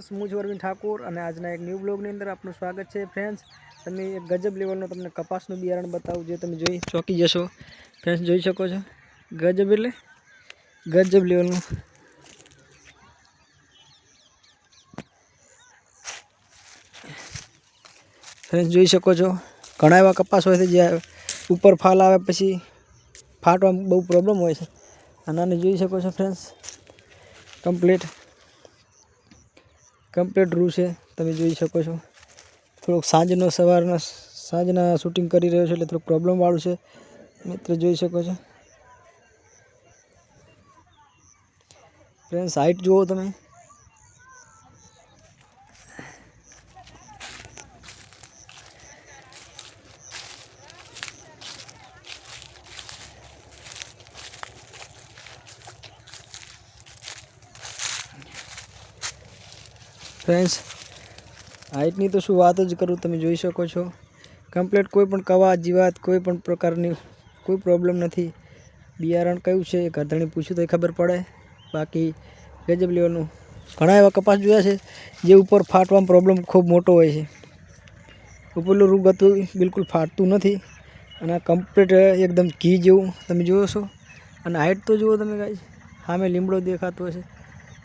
Friends હું છું અરવિંદ ઠાકોર અને આજના એક ન્યૂ બ્લોગની અંદર આપનું સ્વાગત છે। ફ્રેન્ડ્સ તમે એક ગજબ લેવલનો તમને કપાસનું બિયારણ બતાવું જે તમે જોઈ ચોકી જશો। ફ્રેન્ડ્સ જોઈ શકો છો, ગજબ એટલે ગજબ લેવલનું ફ્રેન્ડ્સ જોઈ શકો છો। ઘણા એવા કપાસ હોય છે જે ઉપર ફાલ આવે પછી ફાટવામાં બહુ પ્રોબ્લેમ હોય છે અને આને જોઈ શકો છો ફ્રેન્ડ્સ કમ્પ્લીટ રૂ છે તમે જોઈ શકો છો। થોડુંક સાંજના શૂટિંગ કરી રહ્યો છે એટલે થોડુંક પ્રોબ્લેમ વાળું છે મિત્રો, જોઈ શકો છો ફ્રેન્ડ્સ। હાઈટ જુઓ તમે, ફ્રેન્ડ્સ હાઈટની તો શું વાત જ કરું, તમે જોઈ શકો છો કમ્પ્લીટ કોઈ પણ કવા જીવાત કોઈ પણ પ્રકારની કોઈ પ્રોબ્લેમ નથી। બિયારણ કયું છે એ ગરધણી પૂછ્યું તો ખબર પડે, બાકી ગજબ લેવલનું। ઘણા એવા કપાસ જોયા છે જે ઉપર ફાટવામાં પ્રોબ્લેમ ખૂબ મોટો હોય છે, ઉપરનું રૂ ગતું બિલકુલ ફાટતું નથી અને કમ્પ્લીટ એકદમ ઘી જેવું તમે જુઓ છો। અને હાઈટ તો જુઓ તમે ગાઈસ, સામે લીમડો દેખાતો હશે,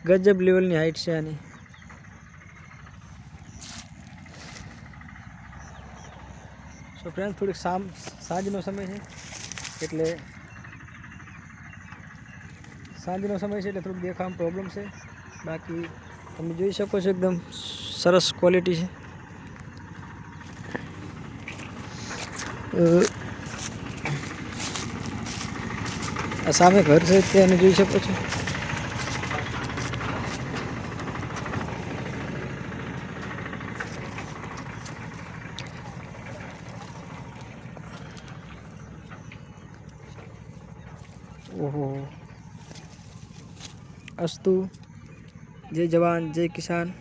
ગજબ લેવલની હાઈટ છે આની। સો ફ્રેન્ડ્સ થોડીક સાંજનો સમય છે એટલે થોડુંક દેખાવામાં પ્રોબ્લેમ છે, બાકી તમે જોઈ શકો છો એકદમ સરસ ક્વોલિટી છે। આ સામે ઘર છે તેને જોઈ શકો છો। ઓહો, અસ્તુ, જય જવાન જય કિસાન।